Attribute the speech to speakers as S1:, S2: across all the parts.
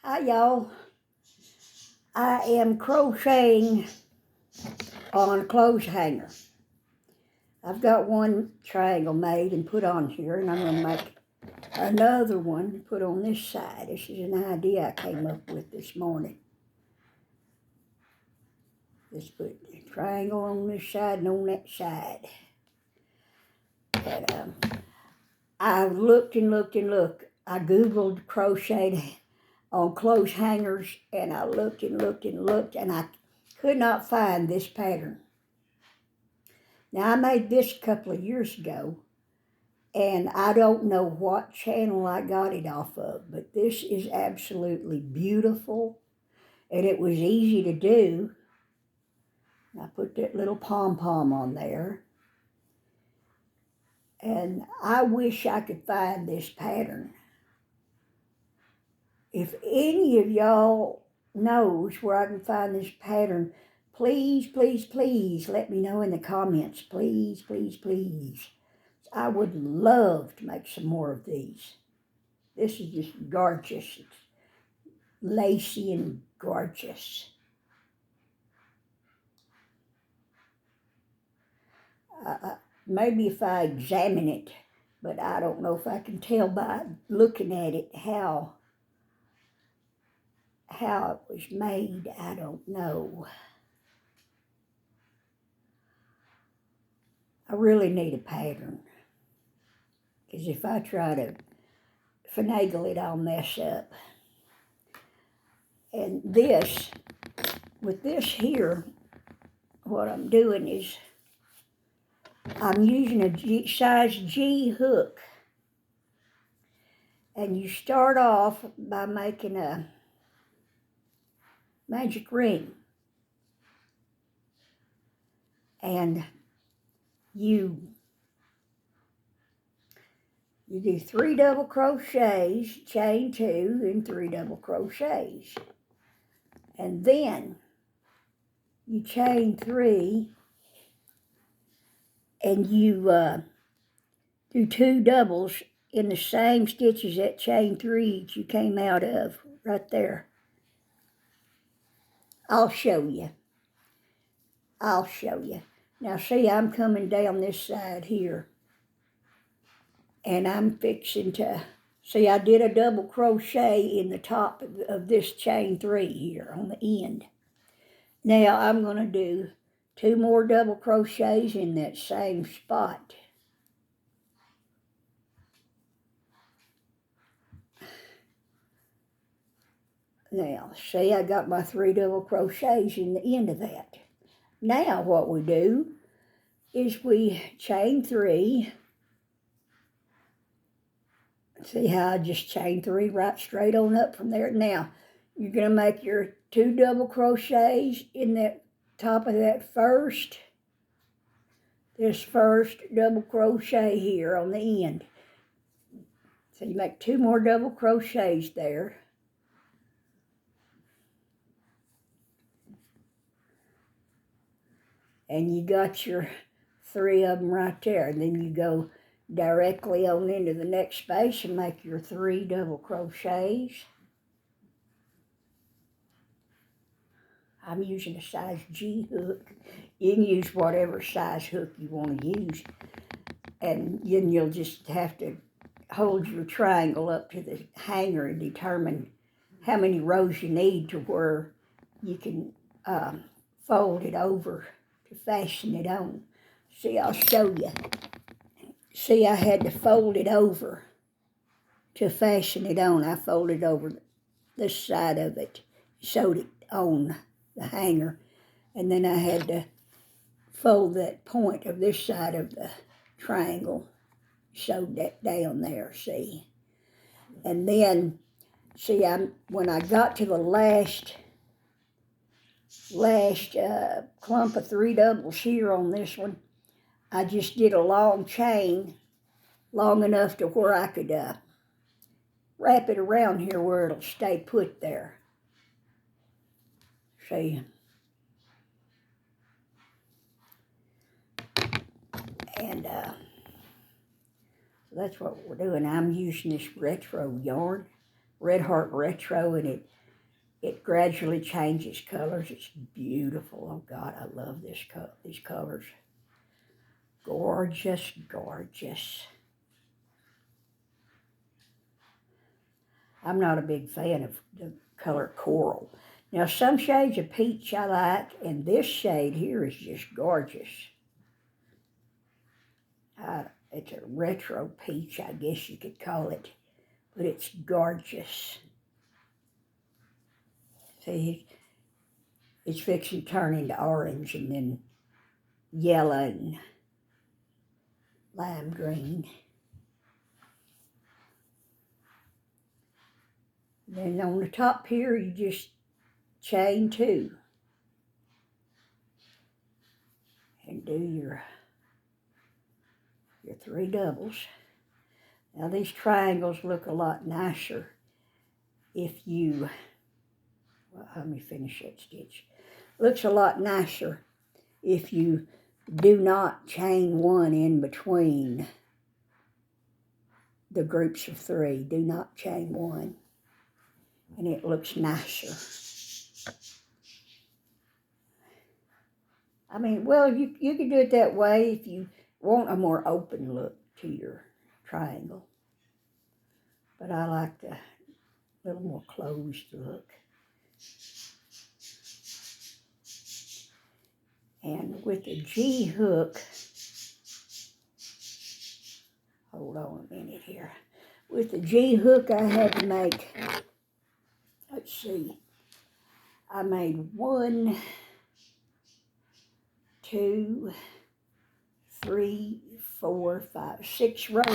S1: Hi y'all, I am crocheting on a clothes hanger. I've got one triangle made and put on here, and I'm going to make another one to put on this side. This is an idea I came up with this morning. Just put a triangle on this side and on that side. But I looked and looked and looked. I Googled crochet on clothes hangers, and I looked and looked and looked, and I could not find this pattern. Now, I made this a couple of years ago, and I don't know what channel I got it off of, but this is absolutely beautiful, and it was easy to do. I put that little pom-pom on there, and I wish I could find this pattern. If any of y'all knows where I can find this pattern, please, please, please let me know in the comments. Please, please, please. I would love to make some more of these. This is just gorgeous. It's lacy and gorgeous. Maybe if I examine it, but I don't know if I can tell by looking at it how it was made. I don't know. I really need a pattern, because if I try to finagle it, I'll mess up. And this, with this here, what I'm doing is I'm using a size G hook. And you start off by making a magic ring. And you do 3 double crochets, chain 2, and 3 double crochets. And then you chain 3, and you do 2 doubles in the same stitches that chain 3 that you came out of, right there. I'll show you. Now see, I'm coming down this side here, and I'm fixing to, see, I did a double crochet in the top of this chain 3 here on the end. Now I'm going to do 2 more double crochets in that same spot. Now, see, I got my 3 double crochets in the end of that. Now what we do is we chain 3. See how I just chain 3 right straight on up from there. Now, you're going to make your 2 double crochets in that top of that this first double crochet here on the end. So you make 2 more double crochets there. And you got your 3 of them right there. And then you go directly on into the next space and make your 3 double crochets. I'm using a size G hook. You can use whatever size hook you want to use. And then you'll just have to hold your triangle up to the hanger and determine how many rows you need to where you can fold it over to fasten it on. See, I'll show you. See, I had to fold it over to fasten it on. I folded over this side of it, sewed it on the hanger, and then I had to fold that point of this side of the triangle, sewed that down there, see. And then, see, when I got to the last clump of 3 doubles here on this one, I just did a long chain, long enough to where I could wrap it around here where it'll stay put there. See? And so that's what we're doing. I'm using this retro yarn. Red Heart Retro, and it gradually changes colors. It's beautiful. Oh God, I love these colors. Gorgeous, gorgeous. I'm not a big fan of the color coral. Now, some shades of peach I like, and this shade here is just gorgeous. It's a retro peach, I guess you could call it, but it's gorgeous. See, it's fixing to turn into orange and then yellow and lime green. Then on the top here, you just chain 2 and do your 3 doubles. Now these triangles look a lot nicer if you, well, let me finish that stitch. Looks a lot nicer if you do not chain 1 in between the groups of 3. Do not chain 1, and it looks nicer. I mean, well, you can do it that way if you want a more open look to your triangle. But I like the little more closed look. And with the G hook, hold on a minute here. With the G hook, I had to make, let's see, I made 1, 2, 3, 4, 5, 6 rows.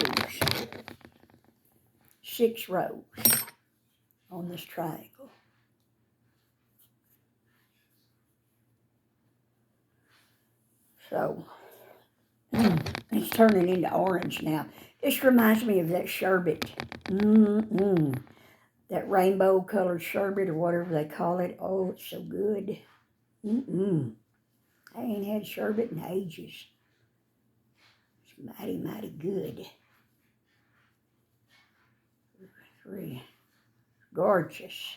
S1: 6 rows on this triangle. So, it's turning into orange now. This reminds me of that sherbet. That rainbow colored sherbet or whatever they call it. Oh, it's so good. I ain't had sherbet in ages. It's mighty, mighty good. 3. Gorgeous.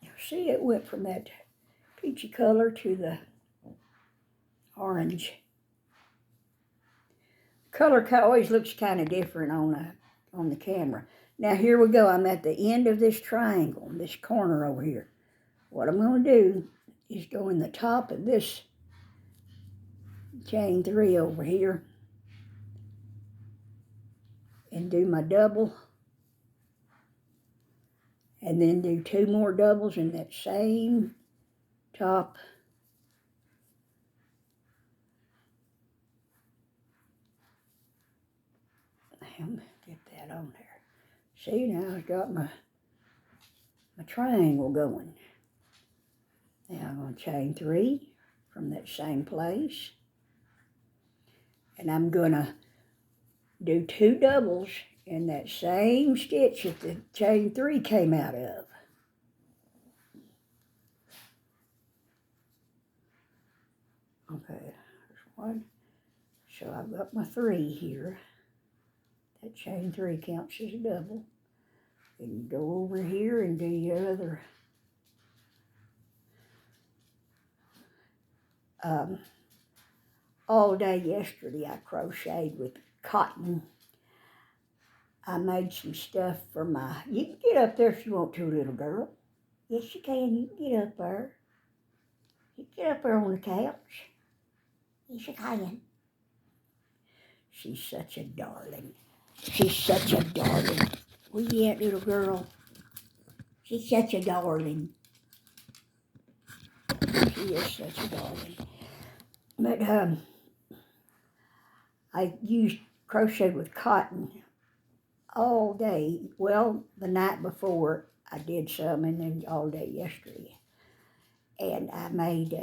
S1: You see, it went from that peachy color to the orange. Color always looks kind of different on the camera. Now here we go. I'm at the end of this triangle, this corner over here. What I'm going to do is go in the top of this chain 3 over here and do my double, and then do 2 more doubles in that same top. Get that on there. See, now I've got my triangle going. Now I'm going to chain 3 from that same place. And I'm going to do 2 doubles in that same stitch that the chain 3 came out of. Okay, there's 1. So I've got my 3 here. That chain 3 counts as a double. Then you go over here and do your other. All day yesterday I crocheted with cotton. I made some stuff for my, you can get up there if you want to, little girl. Yes, you can. You can get up there. You can get up there on the couch. Yes, you can. She's such a darling. She's such a darling. Where you at, little girl? She's such a darling. She is such a darling. But I used crochet with cotton all day. Well, the night before I did some, and then all day yesterday. And I made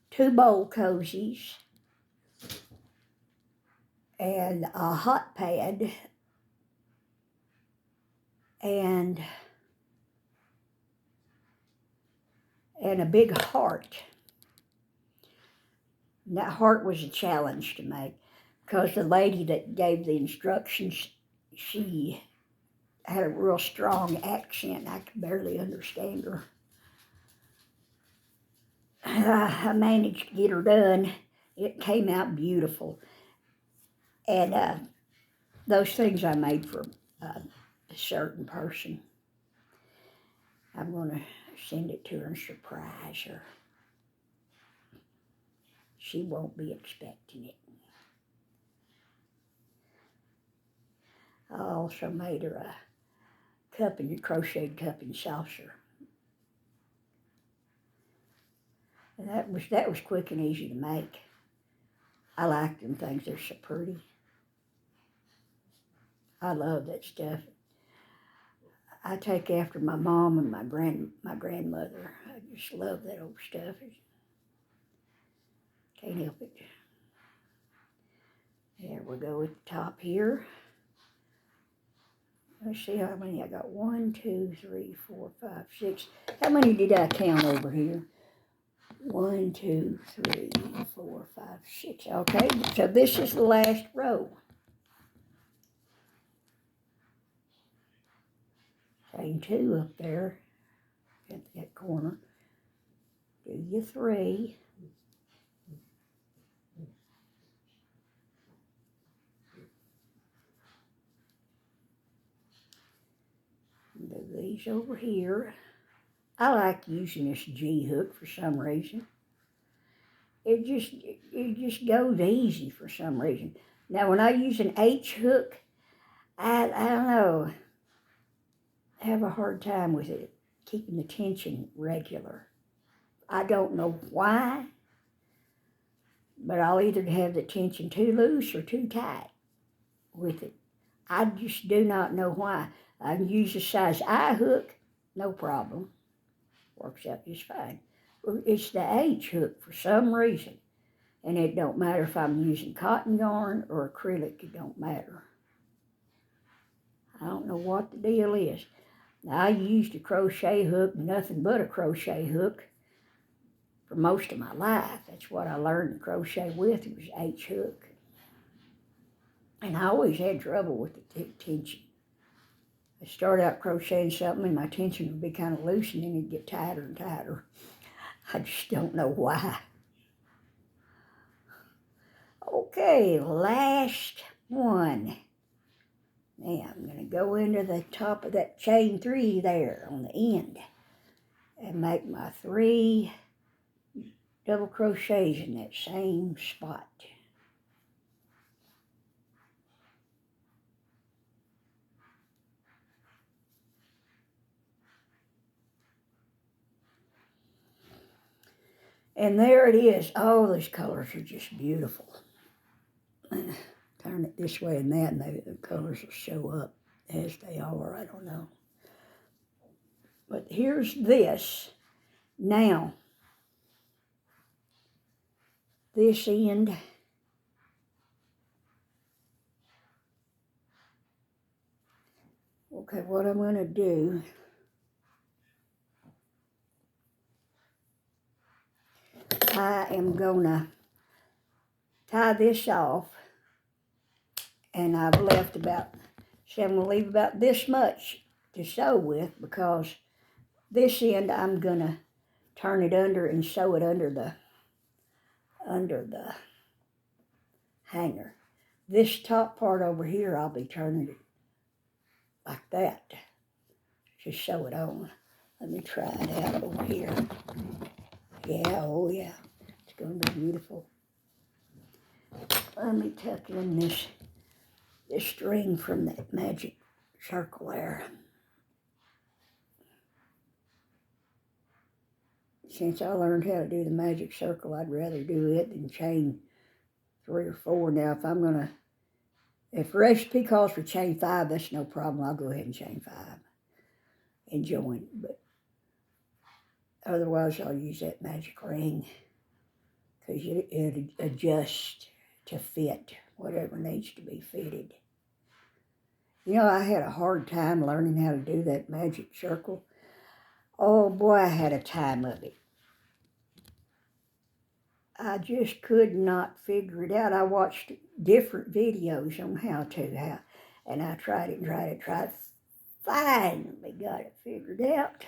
S1: 2 bowl cozies and a hot pad and a big heart. And that heart was a challenge to make because the lady that gave the instructions she had a real strong accent. I could barely understand her. I managed to get her done. It came out beautiful. And those things I made for a certain person. I'm going to send it to her and surprise her. She won't be expecting it. I also made her a crocheted cup and saucer. And that was quick and easy to make. I like them things. They're so pretty. I love that stuff. I take after my mom and my grandmother. I just love that old stuff. Can't help it. There we go at the top here. Let's see how many I got. 1, 2, 3, 4, 5, 6. How many did I count over here? 1, 2, 3, 4, 5, 6. Okay, so this is the last row. Chain 2 up there at that corner. Do your 3. Do these over here. I like using this G hook for some reason. It just goes easy for some reason. Now when I use an H hook, I don't know, I have a hard time with it, keeping the tension regular. I don't know why, but I'll either have the tension too loose or too tight with it. I just do not know why. I can use a size I hook, no problem. Works out just fine. It's the H hook for some reason. And it don't matter if I'm using cotton yarn or acrylic, it don't matter. I don't know what the deal is. Now, I used a crochet hook, nothing but a crochet hook, for most of my life. That's what I learned to crochet with, it was H hook. And I always had trouble with the tension. I start out crocheting something and my tension would be kind of loose and then it'd get tighter and tighter. I just don't know why. Okay, last one. Now I'm going to go into the top of that chain 3 there on the end and make my 3 double crochets in that same spot. And there it is. Oh, those colors are just beautiful. Turn it this way and that, and the colors will show up as they are. I don't know. But here's this. Now, this end, okay, what I'm going to do, I am going to tie this off, and I've left about, see, I'm going to leave about this much to sew with, because this end I'm going to turn it under and sew it under the hanger. This top part over here, I'll be turning it like that. Just sew it on. Let me try it out over here. Yeah, oh yeah. It's going to be beautiful. Let me tuck in this string from that magic circle there. Since I learned how to do the magic circle, I'd rather do it than chain 3 or 4. Now, if recipe calls for chain 5, that's no problem. I'll go ahead and chain 5 and join. But otherwise, I'll use that magic ring, because it adjusts to fit whatever needs to be fitted. You know, I had a hard time learning how to do that magic circle. Oh boy, I had a time of it. I just could not figure it out. I watched different videos on how And I tried it, finally got it figured out.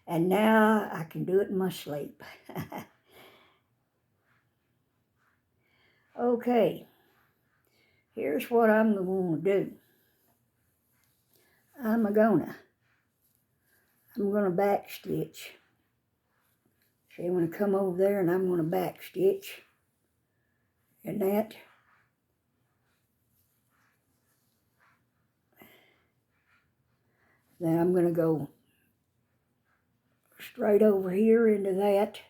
S1: And now I can do it in my sleep. Okay, here's what I'm going to do. I'm gonna back stitch. See, I'm gonna come over there and I'm gonna back stitch. And that. Then I'm gonna go straight over here into that.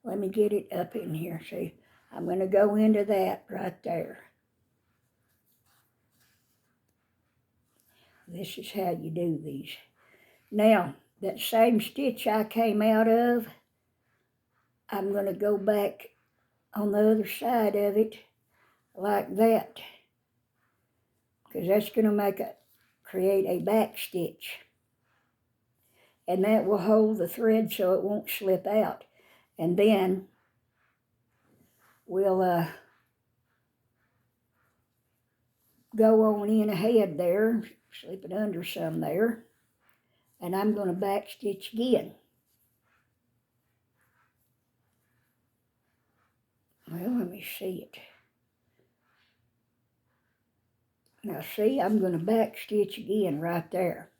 S1: Let me get it up in here. See, I'm gonna go into that right there. This is how you do these. Now, that same stitch I came out of, I'm going to go back on the other side of it like that, because that's going to create a back stitch. And that will hold the thread so it won't slip out. And then we'll go on in ahead there, slip it under some there, and I'm going to back stitch again. Well, let me see it. Now see, I'm going to back stitch again right there.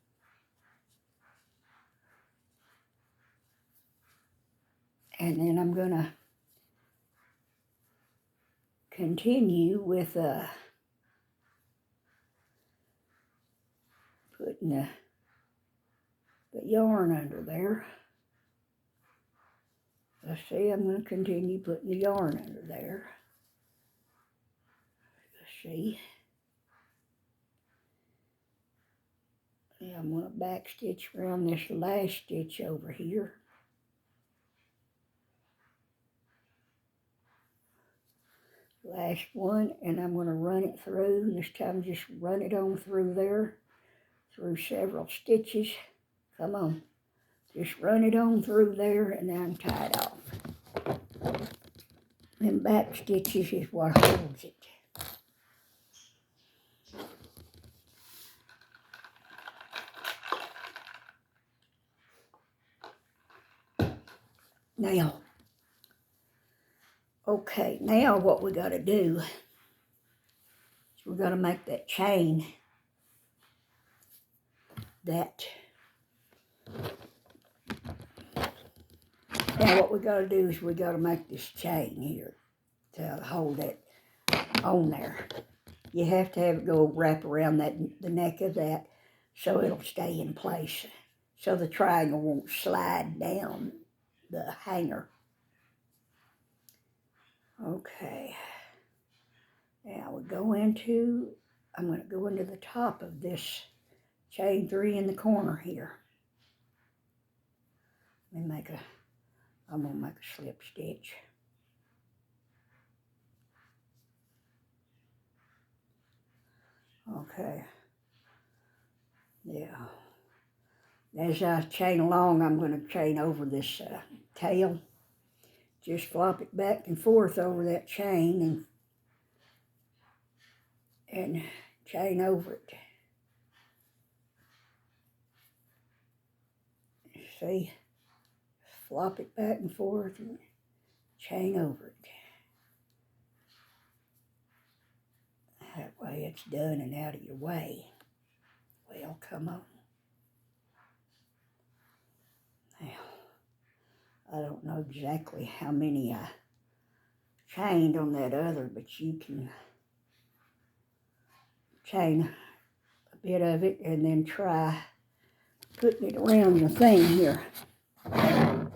S1: And then I'm going to continue with putting the yarn under there. Let's see, I'm going to continue putting the yarn under there. Let's see. Yeah, I'm going to back stitch around this last stitch over here. Last one, and I'm going to run it through. This time just run it on through there, through several stitches. Come on. Just run it on through there, and then I'm tied off. Them back stitches is what holds it. Now, okay, now what we got to do is we're going to make that chain that. Now what we got to do is we got to make this chain here to hold it on there. You have to have it go wrap around the neck of that so it'll stay in place, so the triangle won't slide down the hanger. Okay. Now I'm going to go into the top of this chain 3 in the corner here. I'm going to make a slip stitch. Okay. Yeah. As I chain along, I'm going to chain over this tail. Just flop it back and forth over that chain and chain over it. See? Flop it back and forth and chain over it. That way it's done and out of your way. Well, come on. Now, I don't know exactly how many I chained on that other, but you can chain a bit of it and then try putting it around the thing here. And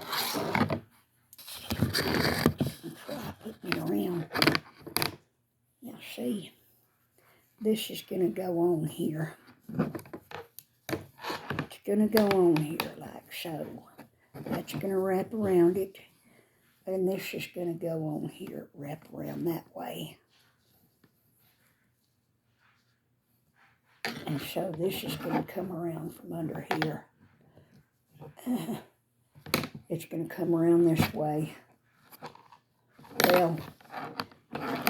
S1: try putting it around. Now see, this is going to go on here. It's going to go on here like so. That's going to wrap around it. And this is going to go on here, wrap around that way. And so this is going to come around from under here. It's going to come around this way. Well,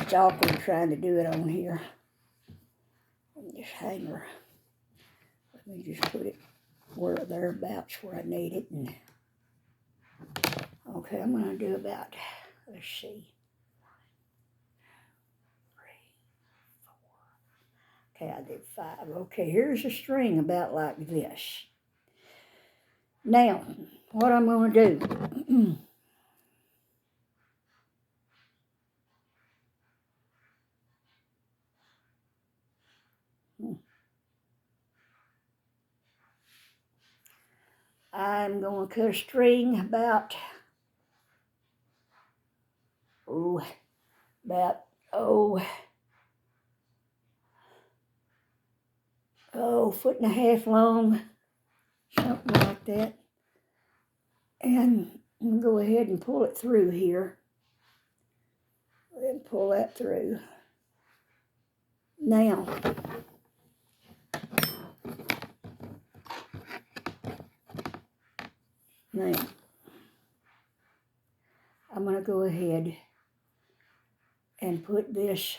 S1: It's awkward trying to do it on here. This hanger. Let me just put it thereabouts where I need it. And okay, I'm going to do about, let's see, 1, 2, 3, 4. Okay, I did 5. Okay, here's a string about like this. Now, what I'm going to do, I'm going to cut a string about, oh, 1.5 feet long, something like that. And I'm going to go ahead and pull it through here. And pull that through. Now, I'm going to go ahead and put this,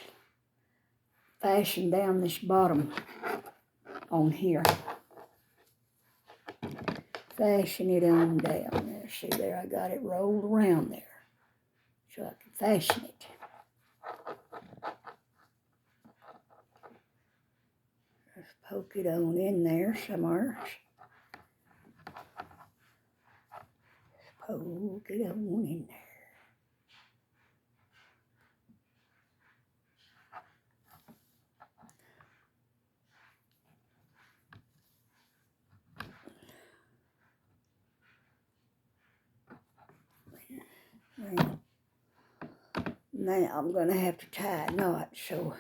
S1: fasten down this bottom on here. Fasten it on down there. See there, I got it rolled around there so I can fasten it. Just poke it on in there somewhere. Poke it on in there. Now I'm going to have to tie a knot, so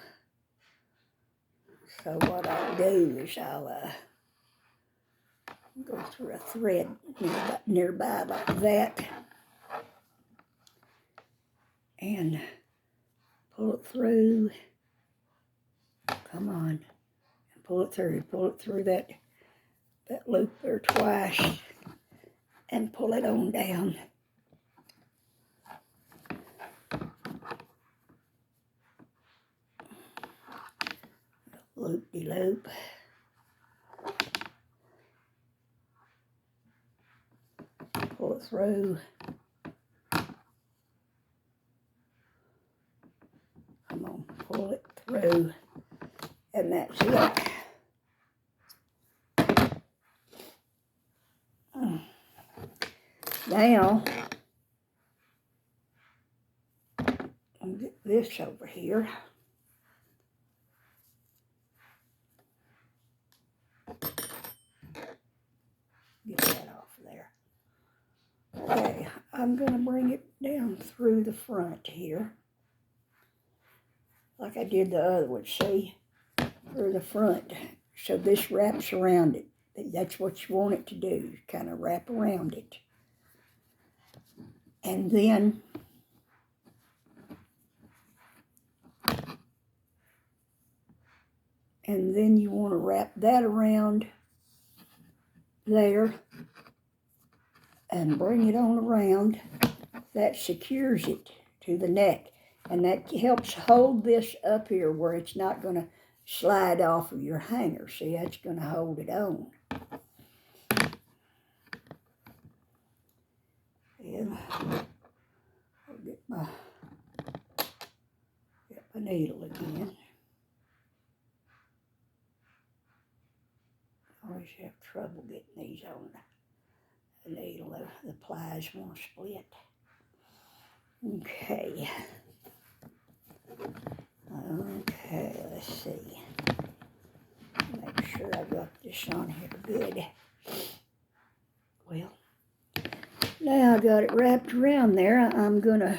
S1: what I'll do is I'll go through a thread nearby like that and pull it through. Come on, and pull it through that loop there twice and pull it on down. Loop-de-loop. Pull it through. Come on, pull it through. And that's it. Now, I'll get this over here. Get that off there. Okay, I'm going to bring it down through the front here. Like I did the other one, see? Through the front. So this wraps around it. That's what you want it to do, kind of wrap around it. And then you want to wrap that around there and bring it on around. That secures it to the neck, and that helps hold this up here where it's not going to slide off of your hanger. See, that's going to hold it on. And I'll get my needle again. Always have trouble getting these on the needle. The plies won't split. Okay. Okay, let's see. Make sure I got this on here good. Well, now I got it wrapped around there. I'm going to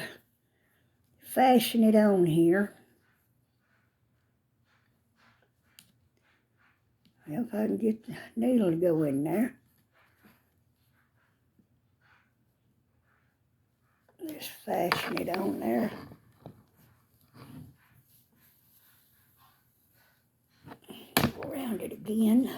S1: fasten it on here. Well, if I can get the needle to go in there. Just fasten it on there. Go around it again.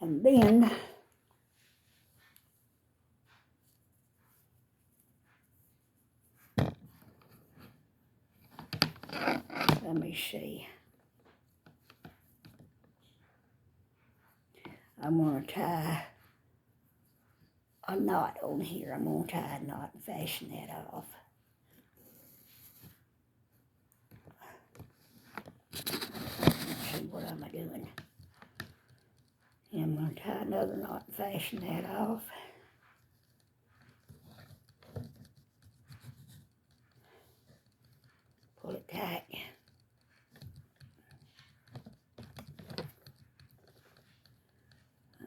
S1: And then Let me see. I'm going to tie a knot on here. I'm going to tie a knot and fasten that off. Let's see, what am I doing? And I'm going to tie another knot and fasten that off. Pull it tight.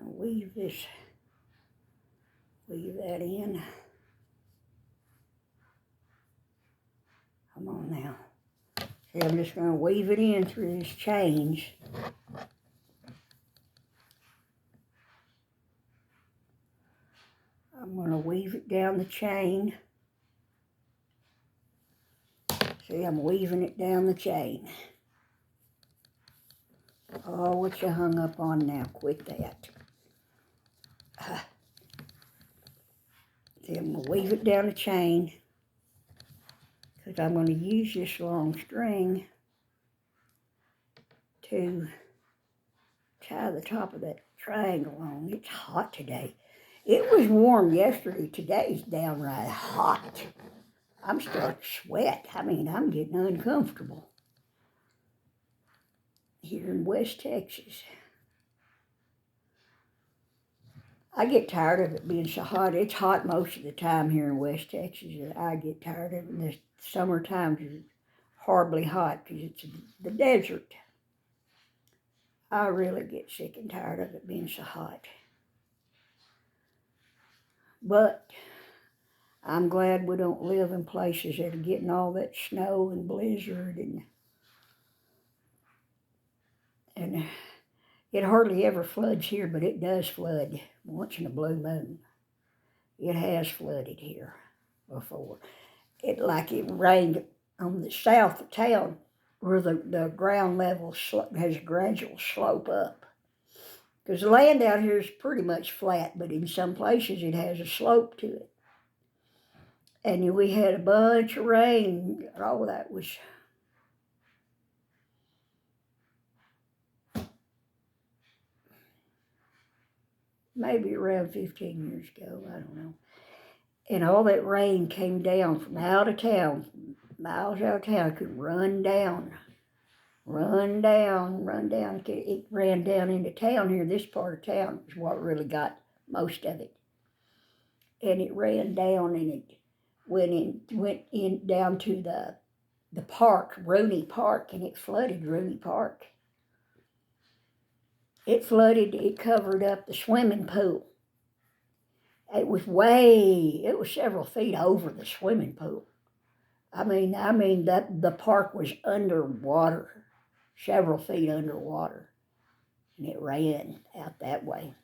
S1: I'll weave that in. Come on now. See, I'm just going to weave it in through these chains. I'm going to weave it down the chain. See, I'm weaving it down the chain. Oh, what you hung up on now? Quit that. See, I'm going to weave it down the chain because I'm going to use this long string to tie the top of that triangle on. It's hot today. It was warm yesterday. Today's downright hot. I'm starting to sweat. I mean, I'm getting uncomfortable here in West Texas. I get tired of it being so hot. It's hot most of the time here in West Texas. I get tired of it. And the summer times is horribly hot because it's the desert. I really get sick and tired of it being so hot. But I'm glad we don't live in places that are getting all that snow and blizzard and it hardly ever floods here, but it does flood once in a blue moon. It has flooded here before. It rained on the south of town where the ground level has a gradual slope up. Because the land out here is pretty much flat, but in some places it has a slope to it. And we had a bunch of rain. Oh, that was maybe around 15 years ago, I don't know. And all that rain came down from out of town, miles out of town. It could run down. It ran down into town here. This part of town is what really got most of it. And it ran down and it went in down to the park, Rooney Park, and it flooded Rooney Park. It covered up the swimming pool. It was several feet over the swimming pool. I mean that the park was underwater, several feet underwater, and it ran out that way.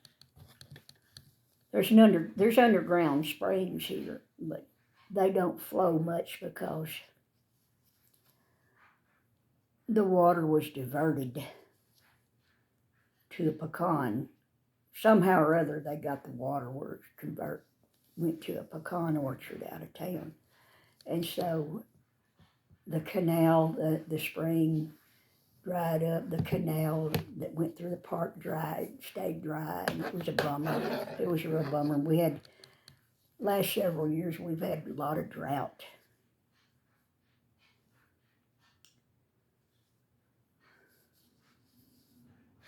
S1: There's underground springs here, but they don't flow much because the water was diverted to the pecan. Somehow or other, they got the water where it went to a pecan orchard out of town. And so the canal, the spring dried up. The canal that went through the park stayed dry, and it was a bummer. It was a real bummer. We had, last several years, we've had a lot of drought.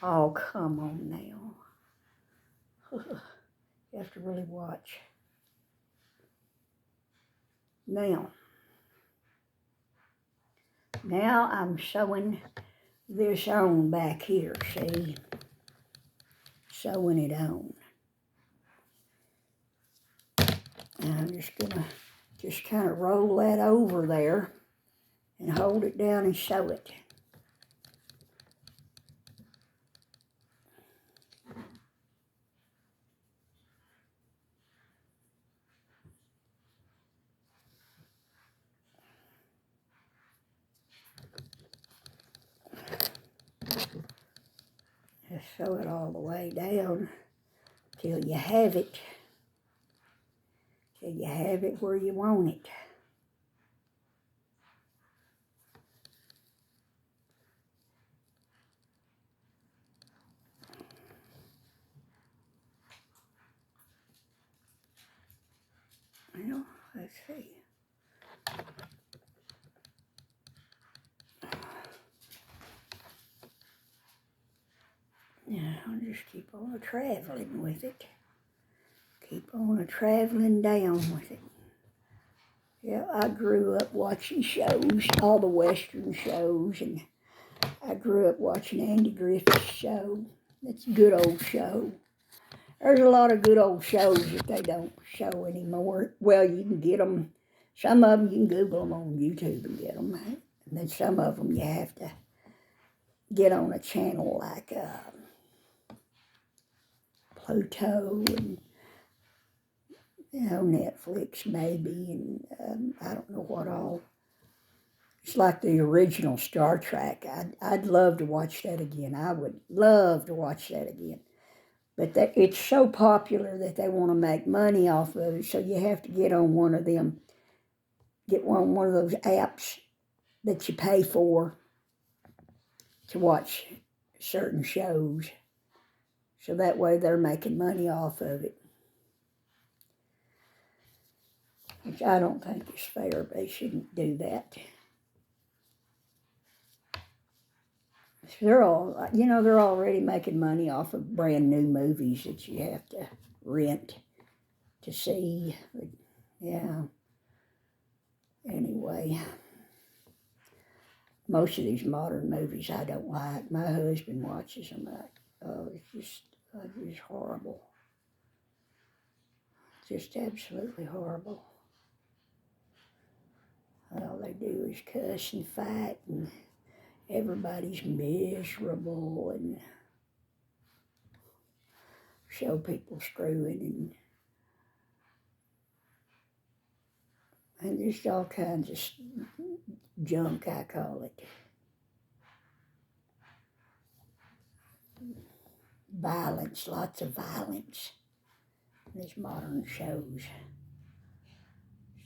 S1: Oh, come on now. You have to really watch. Now I'm sewing this on back here, see? Sewing it on. And I'm just gonna kind of roll that over there and hold it down and sew it. Just sew it all the way down till you have it. Till you have it where you want it. Well, let's see. Yeah, I'll just keep on traveling with it. Keep on traveling down with it. Yeah, I grew up watching shows, all the Western shows, and I grew up watching Andy Griffith's show. It's a good old show. There's a lot of good old shows that they don't show anymore. Well, you can get them. Some of them you can Google them on YouTube and get them. And then some of them you have to get on a channel like Pluto and Netflix maybe, and I don't know what all. It's like the original Star Trek. I'd love to watch that again. I would love to watch that again. But it's so popular that they want to make money off of it, so you have to get on one of them, get one of those apps that you pay for to watch certain shows. So that way they're making money off of it. Which I don't think is fair. They shouldn't do that. They're already making money off of brand new movies that you have to rent to see. But, yeah. Anyway, most of these modern movies I don't like. My husband watches them. It's just horrible. Just absolutely horrible. All they do is cuss and fight, and everybody's miserable, and show people screwing, and just all kinds of junk, I call it. Violence, lots of violence in these modern shows.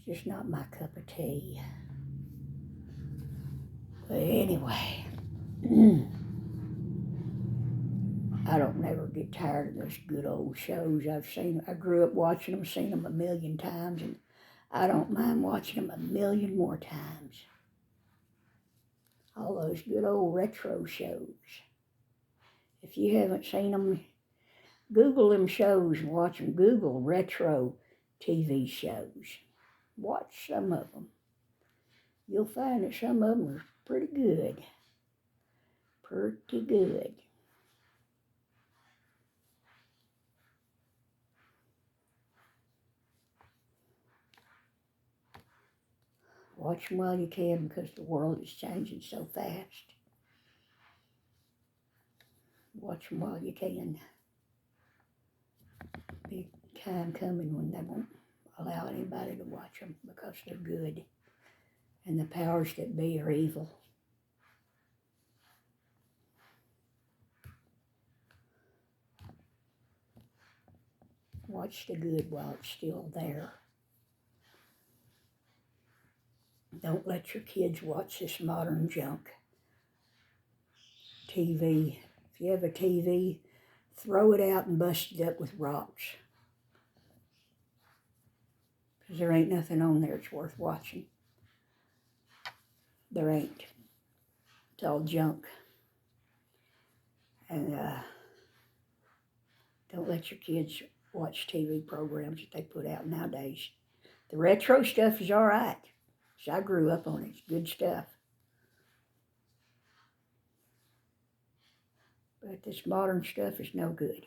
S1: It's just not my cup of tea. But anyway, I don't never get tired of those good old shows I've seen. I grew up watching them, seen them a million times, and I don't mind watching them a million more times. All those good old retro shows. If you haven't seen them, Google them shows and watch them. Google retro TV shows. Watch some of them. You'll find that some of them are pretty good. Pretty good. Watch them while you can, because the world is changing so fast. Watch them while you can. Be time coming when they won't allow anybody to watch them because they're good. And the powers that be are evil. Watch the good while it's still there. Don't let your kids watch this modern junk. TV. If you have a TV, throw it out and bust it up with rocks. Because there ain't nothing on there that's worth watching. There ain't. It's all junk. And don't let your kids watch TV programs that they put out nowadays. The retro stuff is all right. So I grew up on it. It's good stuff. But this modern stuff is no good.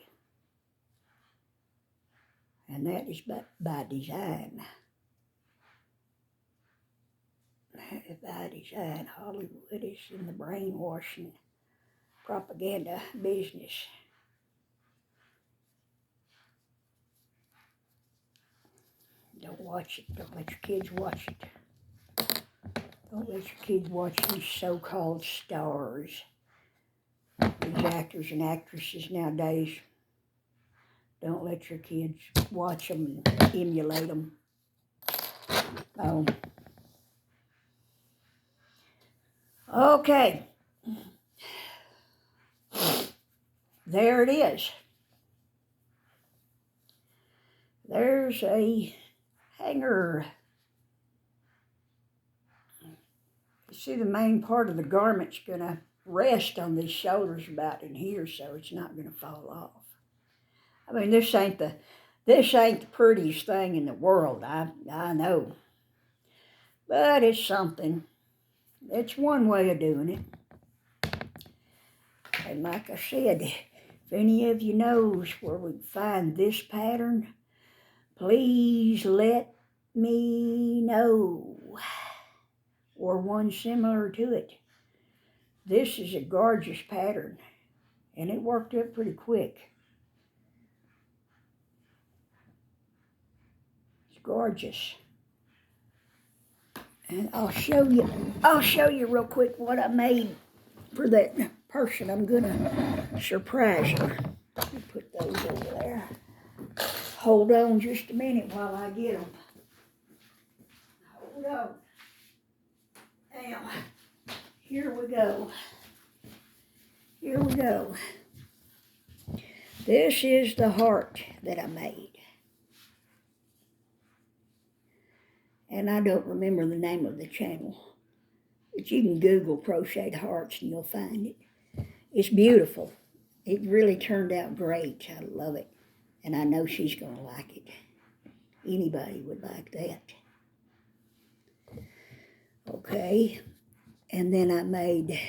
S1: And that is by design. By design. Hollywood is in the brainwashing propaganda business. Don't watch it. Don't let your kids watch it. Don't let your kids watch these so-called stars. These actors and actresses nowadays. Don't let your kids watch them and emulate them. Oh. Okay. There it is. There's a hanger. You see, the main part of the garment's going to rest on these shoulders about in here, so it's not going to fall off. I mean, this ain't the prettiest thing in the world, I know. But it's something. It's one way of doing it. And like I said, if any of you knows where we can find this pattern, please let me know. Or one similar to it. This is a gorgeous pattern, and it worked up pretty quick. It's gorgeous. And I'll show you real quick what I made for that person. I'm gonna surprise her. Let me put those over there. Hold on just a minute while I get them. Hold on. Now, here we go. Here we go. This is the heart that I made. And I don't remember the name of the channel. But you can Google crocheted hearts and you'll find it. It's beautiful. It really turned out great. I love it. And I know she's going to like it. Anybody would like that. Okay. And then I made,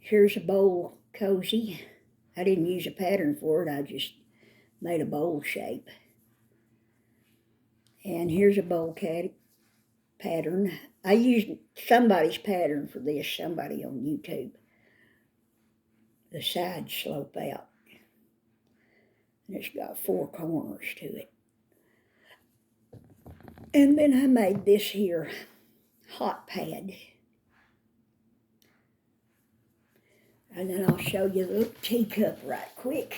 S1: here's a bowl cozy. I didn't use a pattern for it. I just made a bowl shape. And here's a bowl pattern. I used somebody's pattern for this, somebody on YouTube. The sides slope out. And it's got 4 corners to it. And then I made this here hot pad. And then I'll show you the little teacup right quick.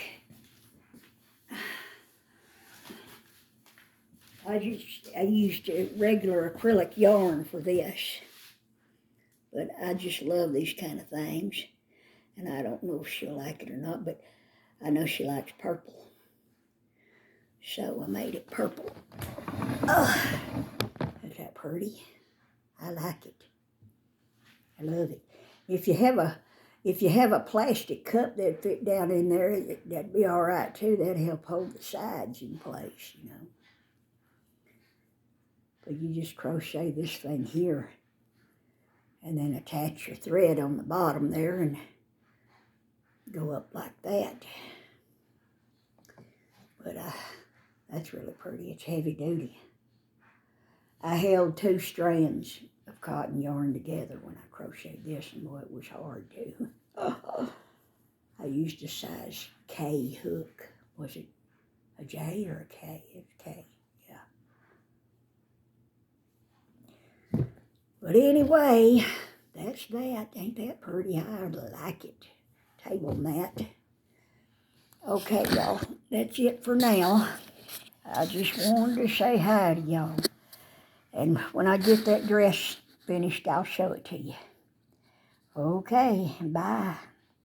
S1: I used a regular acrylic yarn for this. But I just love these kind of things. And I don't know if she'll like it or not, but I know she likes purple. So I made it purple. Oh, isn't that pretty? I like it. I love it. If you have a plastic cup that'd fit down in there, that'd be all right too. That'd help hold the sides in place, you know. But you just crochet this thing here and then attach your thread on the bottom there and go up like that. But that's really pretty. It's heavy duty. I held 2 strands of cotton yarn together when I crocheted this, and boy, it was hard too. I used a size K hook. Was it a J or a K? It's K, yeah. But anyway, that's that. Ain't that pretty? I like it. Table mat. Okay, y'all, that's it for now. I just wanted to say hi to y'all. And when I get that dress finished, I'll show it to you. Okay, bye.